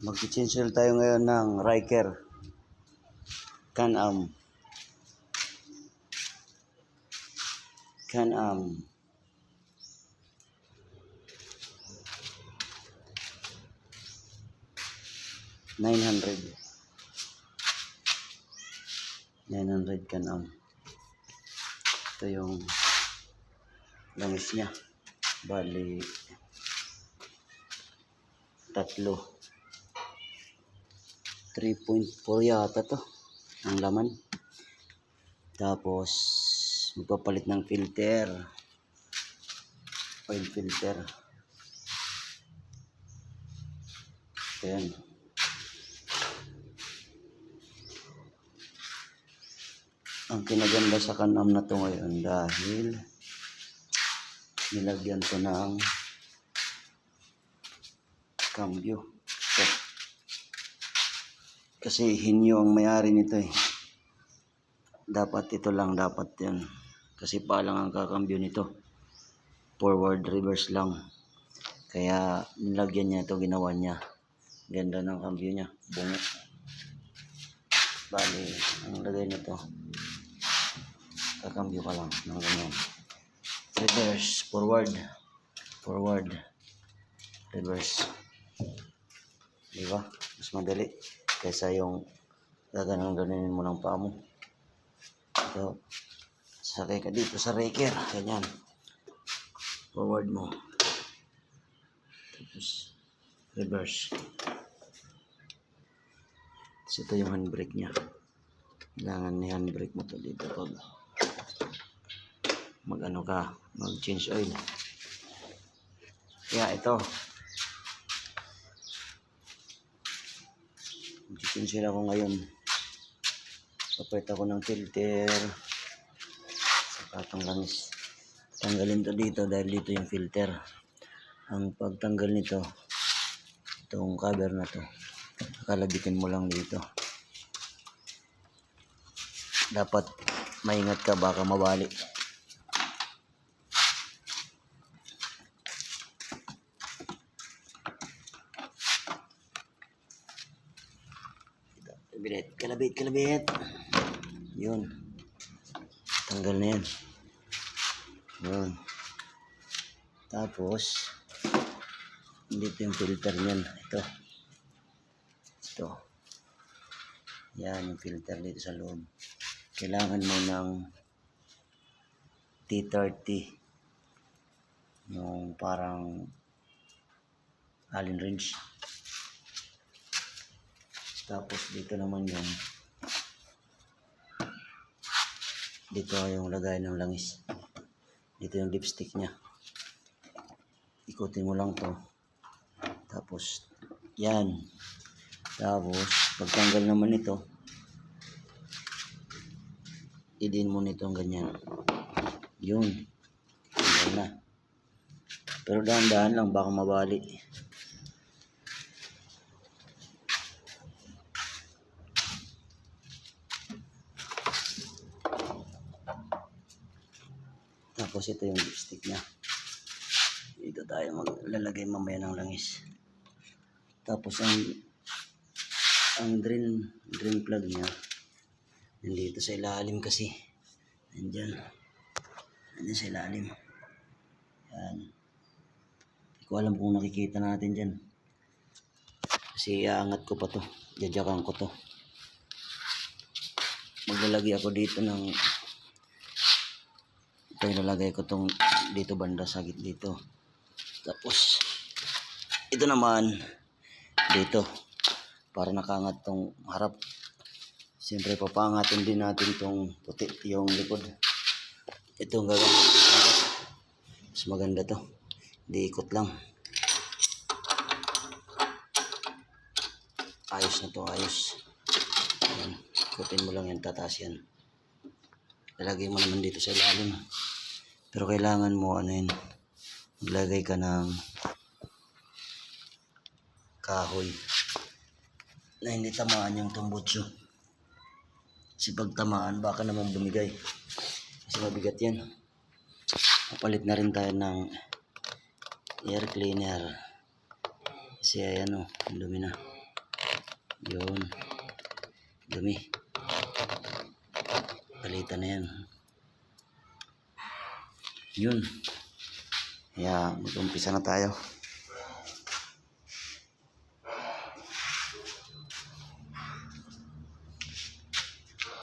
Mag-chincel tayo ngayon ng Ryker Can-Am. Can-Am. $900 Can-Am. Ito yung langis niya. Bali, 3.4 yata to ang laman. Tapos magpapalit ng filter, oil filter. Ayan. Ang kinaganda sa Can-Am na to ngayon dahil nilagyan ko ng cambio. So, kasi hinyo ang may-ari nito eh. Dapat ito lang, dapat yan. Kasi palang ang kakambyo nito. Forward, reverse lang. Kaya nilagyan niya ito, ginawa niya. Ganda ng cambio niya. Bungo. Bali, ang lagay nito, kakambyo ka lang ng ganyan. Reverse, forward, forward, reverse. Diba? Mas madali kaysa yung gaganon-ganonin mo ng paa mo. So, sakay ka dito sa Ryker, ganyan. Forward mo. Tapos, reverse. Tapos ito yung handbrake niya. Kailangan i-handbrake mo to dito pag mag-ano ka, mag-change oil. Kaya ito, mag-change ako ngayon. Papalit ako ng filter. Saka itong langis. Tanggalin to dito dahil dito yung filter. Ang pagtanggal nito, itong cover na to, kalabitin mo lang dito. Dapat maingat ka, baka mabali. Kalabit. Yun. Tanggal na yan. Yun. Tapos, dito yung filter niyan. Ito. Yan yung filter dito sa loob. Kailangan mo ng T30. Yung parang Allen wrench. Tapos dito naman dito yung lagay ng langis. Dito yung lipstick niya. Ikutin mo lang to. Tapos yan. Tapos pagtanggal naman ito, idin mo nito ang ganyan. Yun. Tanggal na. Pero dahan-dahan lang, baka mabali. Tapos ito yung lipstick niya. Dito tayo maglalagay mamaya ng langis. Tapos ang drain plug niya nandito sa ilalim kasi. Nandyan sa ilalim. Yan. Hindi ko alam kung nakikita natin dyan. Kasi iaangat ko pa to. Jadyakan ko to. Maglalagay ako dito ng ito, ilalagay ko tong dito banda sa dito. Tapos ito naman dito para nakaangat tong harap. Siyempre papangatin din natin tong puti, yung likod. Ito ang gagawin. Mas maganda to. Hindi ikot lang. Ayos na to, ayos. Ayan. Ikutin mo lang yan, tataas yan. Lalagay mo naman dito sa ilalim. Pero kailangan mo maglagay ka ng kahoy na hindi tamaan yung tumbutso. Kasi pag tamaan, baka naman bumigay. Kasi mabigat yan. Papalit na rin tayo ng air cleaner. Kasi ayan ang dumi na. Yun. Dumi. Palitan na yan. Yun. Kaya mag-umpisa na tayo.